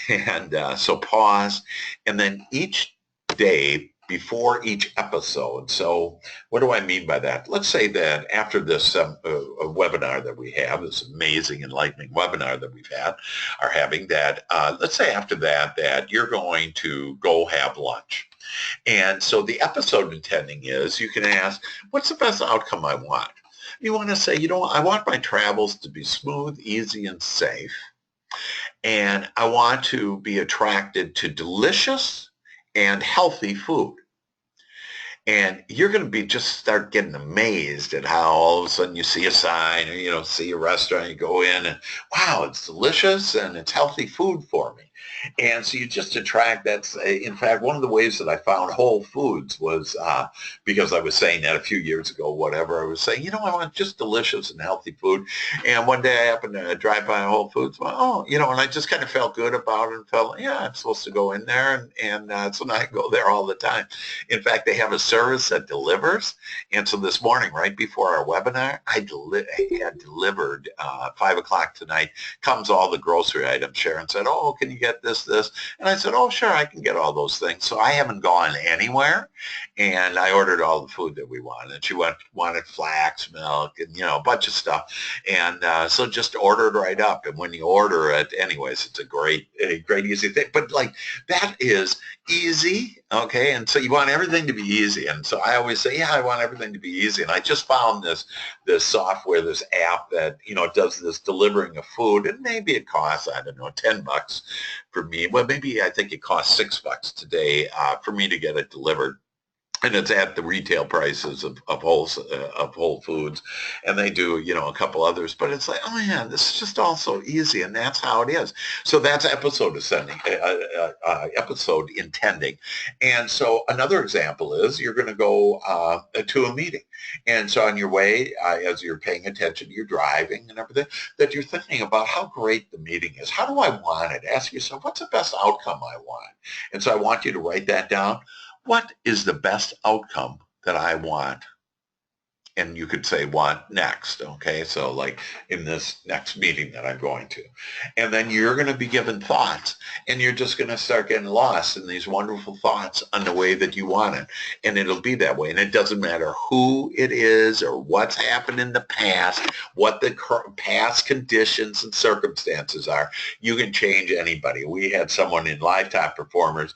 And so pause. And then each day before each episode. So what do I mean by that? Let's say that after this webinar that we have, this amazing, enlightening webinar that are having that, let's say after that you're going to go have lunch. And so the episode intending is you can ask, what's the best outcome I want? You want to say, I want my travels to be smooth, easy, and safe. And I want to be attracted to delicious and healthy food. And you're going to be just start getting amazed at how all of a sudden you see a sign or, see a restaurant, you go in and, wow, it's delicious and it's healthy food for me. And so you just attract that. In fact, one of the ways that I found Whole Foods was because I was saying that a few years ago, whatever. I was saying, I want just delicious and healthy food. And one day I happened to drive by Whole Foods. Well, and I just kind of felt good about it and felt, yeah, I'm supposed to go in there. And so now I go there all the time. In fact, they have a service that delivers. And so this morning, right before our webinar, I had delivered 5 o'clock tonight, comes all the grocery items. Sharon said, oh, can you get this? And I said, oh, sure, I can get all those things. So I haven't gone anywhere. And I ordered all the food that we wanted. And she wanted flax milk and, a bunch of stuff. And so just ordered right up. And when you order it, anyways, it's a great, easy thing. But like that is easy. Okay. And so you want everything to be easy. And so I always say, yeah, I want everything to be easy. And I just found this software, this app that, does this delivering of food. And maybe it costs, I don't know, $10 for me. Well, maybe I think it costs $6 today for me to get it delivered. And it's at the retail prices of Whole Foods, and they do, a couple others. But it's like, oh yeah, this is just all so easy, and that's how it is. So that's episode intending. And so another example is you're going to go to a meeting, and so on your way, as you're paying attention, you're driving and everything, that you're thinking about how great the meeting is. How do I want it? Ask yourself, what's the best outcome I want? And so I want you to write that down. What is the best outcome that I want? And you could say want next, okay? So like in this next meeting that I'm going to. And then you're going to be given thoughts, and you're just going to start getting lost in these wonderful thoughts on the way that you want it. And it'll be that way. And it doesn't matter who it is or what's happened in the past, what the past conditions and circumstances are. You can change anybody. We had someone in Lifetime Performers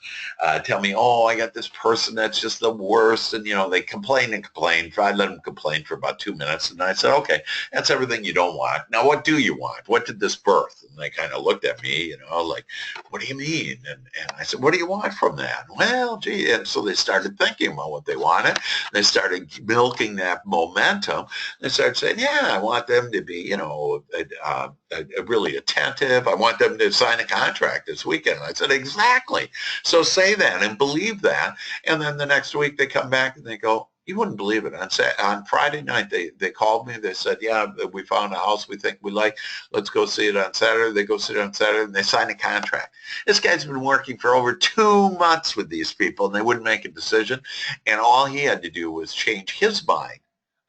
tell me, oh, I got this person that's just the worst. And, they complain and complain. Try to let them complain for about 2 minutes. And I said, okay, that's everything you don't want. Now, what do you want? What did this birth? And they kind of looked at me, like, what do you mean? And I said, what do you want from that? Well, gee. And so they started thinking about what they wanted. They started milking that momentum. They started saying, yeah, I want them to be, really attentive. I want them to sign a contract this weekend. And I said, exactly. So say that and believe that. And then the next week they come back and they go, you wouldn't believe it. On Friday night, they called me. They said, yeah, we found a house we think we like. Let's go see it on Saturday. They go see it on Saturday, and they sign a contract. This guy's been working for over 2 months with these people, and they wouldn't make a decision. And all he had to do was change his mind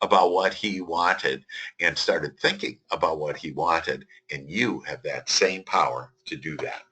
about what he wanted and started thinking about what he wanted. And you have that same power to do that.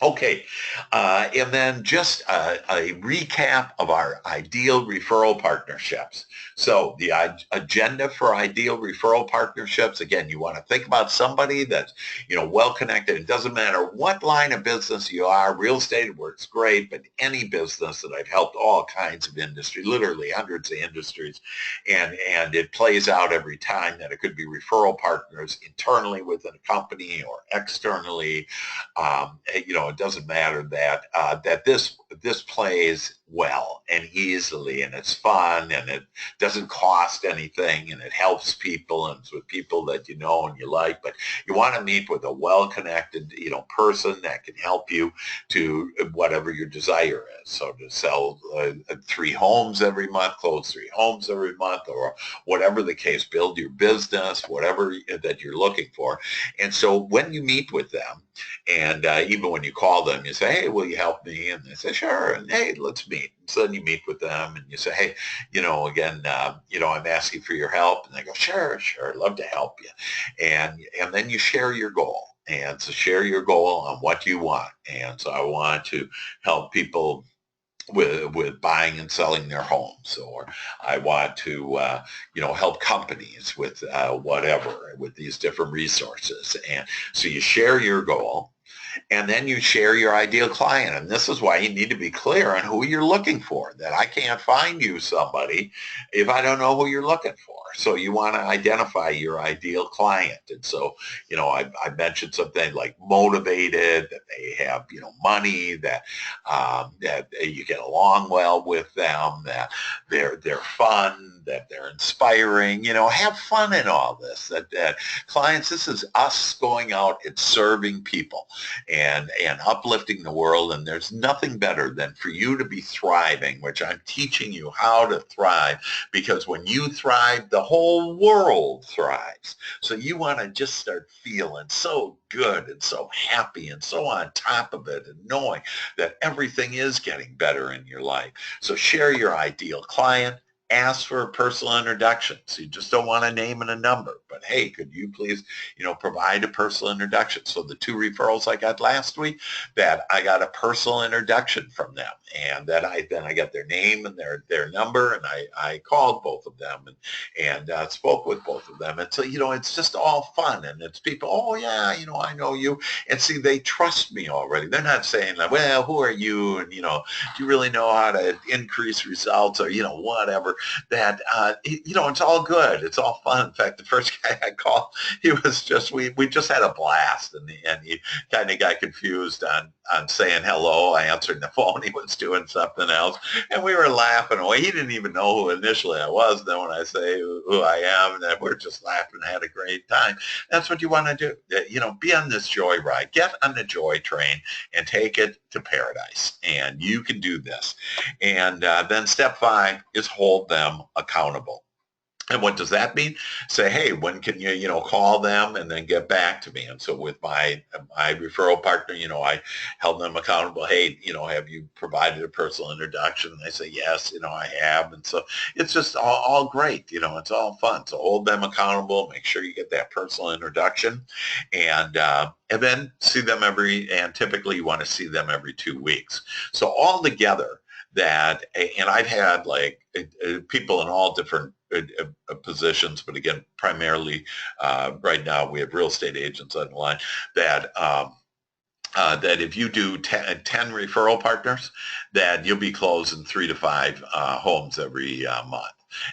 Okay, and then just a recap of our ideal referral partnerships. So the agenda for ideal referral partnerships, again, you want to think about somebody that's, well connected. It doesn't matter what line of business you are. Real estate works great, but any business that I've helped all kinds of industry, literally hundreds of industries, and it plays out every time that it could be referral partners internally within a company or externally. It doesn't matter that this plays well and easily, and it's fun, and it doesn't cost anything, and it helps people, and it's with people that you know and you like. But you want to meet with a well-connected, person that can help you to whatever your desire is. So to sell 3 homes every month, close 3 homes every month, or whatever the case, build your business, whatever that you're looking for. And so when you meet with them, and even when you call them, you say, hey, will you help me? And they say, sure. And hey, let's meet. So then you meet with them and you say, hey, again, I'm asking for your help. And they go, sure, I'd love to help you. And then you share your goal. And so share your goal on what you want. And so I want to help people with buying and selling their homes, or I want to help companies with whatever, with these different resources. And so you share your goal, and then you share your ideal client. And this is why you need to be clear on who you're looking for, that I can't find you somebody if I don't know who you're looking for. So you want to identify your ideal client. And so, I mentioned something like motivated, that they have, money, that you get along well with them, that they're fun, that they're inspiring, have fun in all this, that clients, this is us going out and serving people and uplifting the world. And there's nothing better than for you to be thriving, which I'm teaching you how to thrive, because when you thrive, the whole world thrives. So you want to just start feeling so good and so happy and so on top of it, and knowing that everything is getting better in your life. So share your ideal client. Ask for a personal introduction. So you just don't want a name and a number, but hey, could you please, provide a personal introduction? So the 2 referrals I got last week, that I got a personal introduction from them, and that I got their name and their number, and I called both of them and spoke with both of them. And so, it's just all fun, and it's people, oh yeah, I know you. And see, they trust me already. They're not saying like, well, who are you? And, do you really know how to increase results, or, whatever. That, it's all good. It's all fun. In fact, the first guy I called, he was just, we just had a blast, and he kind of got confused on saying hello. I answered the phone. He was doing something else, and we were laughing away. He didn't even know who initially I was. Then when I say who I am, and we're just laughing and had a great time. That's what you want to do. Be on this joy ride. Get on the joy train and take it to paradise. And you can do this. And then step 5 is hold them accountable. And what does that mean? Say, hey, when can you, call them and then get back to me? And so with my referral partner, I held them accountable. Hey, have you provided a personal introduction? And they say, yes, I have. And so it's just all great. It's all fun. So hold them accountable. Make sure you get that personal introduction, and then see them and typically you want to see them every 2 weeks. So all together, that, and I've had like people in all different positions, but again, primarily right now we have real estate agents on the line, that if you do 10 referral partners, that you'll be closing 3 to 5 homes every month.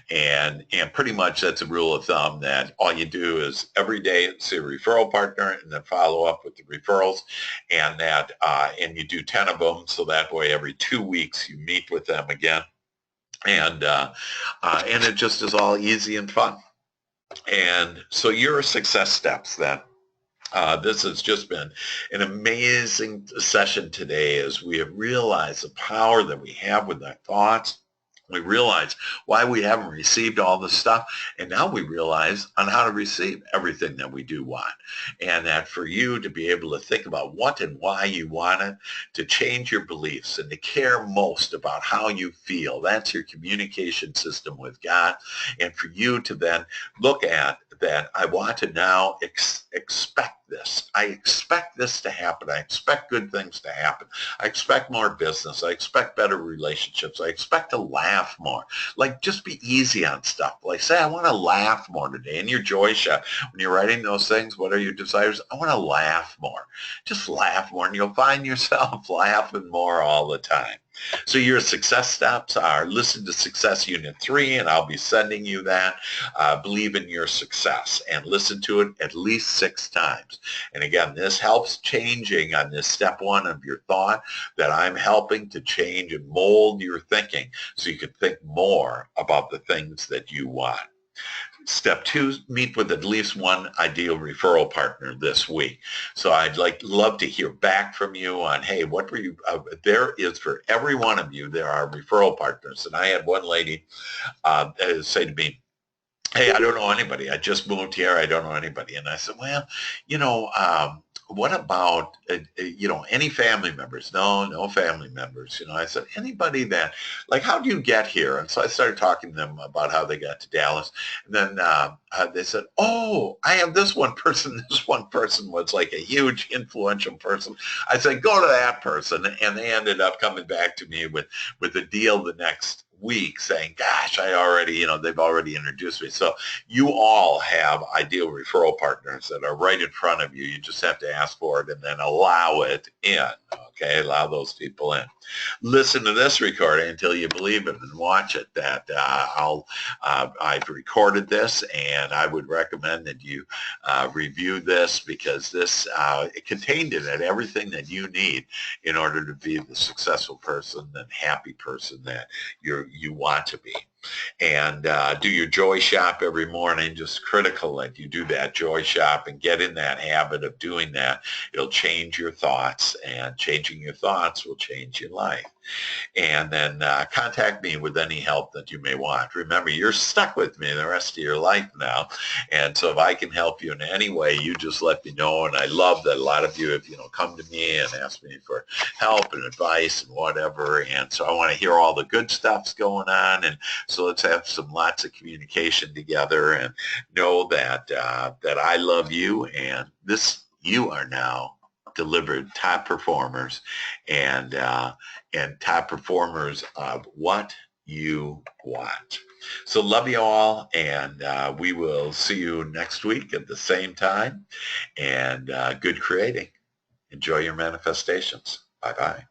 And pretty much that's a rule of thumb, that all you do is every day see a referral partner and then follow up with the referrals, and that and you do 10 of them. So that way every 2 weeks you meet with them again. And it just is all easy and fun. And so your success steps then. This has just been an amazing session today, as we have realized the power that we have with our thoughts. We realize why we haven't received all this stuff, and now we realize on how to receive everything that we do want. And that for you to be able to think about what and why you want it, to change your beliefs and to care most about how you feel, that's your communication system with God. And for you to then look at that, I want to now expect this. I expect this to happen. I expect good things to happen. I expect more business. I expect better relationships. I expect to laugh more. Like, just be easy on stuff. Like, say, I want to laugh more today. In your joy shop, when you're writing those things, what are your desires? I want to laugh more. Just laugh more, and you'll find yourself laughing more all the time. So your success steps are listen to Success Unit 3, and I'll be sending you that. Believe in your success and listen to it at least 6 times. And again, this helps changing on this step 1 of your thought, that I'm helping to change and mold your thinking so you can think more about the things that you want. Step 2, meet with at least one ideal referral partner this week. So I'd love to hear back from you on, hey, what were you, there is for every one of you, there are referral partners. And I had one lady say to me, hey, I don't know anybody. I just moved here. I don't know anybody. And I said, well, what about, any family members? No family members. I said, anybody that, like, how do you get here? And so I started talking to them about how they got to Dallas. And then they said, oh, I have this one person. This one person was like a huge influential person. I said, go to that person. And they ended up coming back to me with a deal the next week saying, gosh, they've already introduced me. So you all have ideal referral partners that are right in front of you. You just have to ask for it and then allow it in. Okay, allow those people in. Listen to this recording until you believe it and watch it. I've recorded this, and I would recommend that you review this, because this it contained in it everything that you need in order to be the successful person and happy person that you want to be. And do your joy shop every morning. Just critical that you do that joy shop and get in that habit of doing that. It'll change your thoughts, and changing your thoughts will change your life. And then contact me with any help that you may want. Remember, you're stuck with me the rest of your life now. And so if I can help you in any way, you just let me know. And I love that a lot of you have, come to me and asked me for help and advice and whatever. And so I want to hear all the good stuff's going on. And so let's have lots of communication together, and know that that I love you, and you are now delivered top performers, and top performers of what you want. So love you all, and we will see you next week at the same time. And good creating. Enjoy your manifestations. Bye-bye.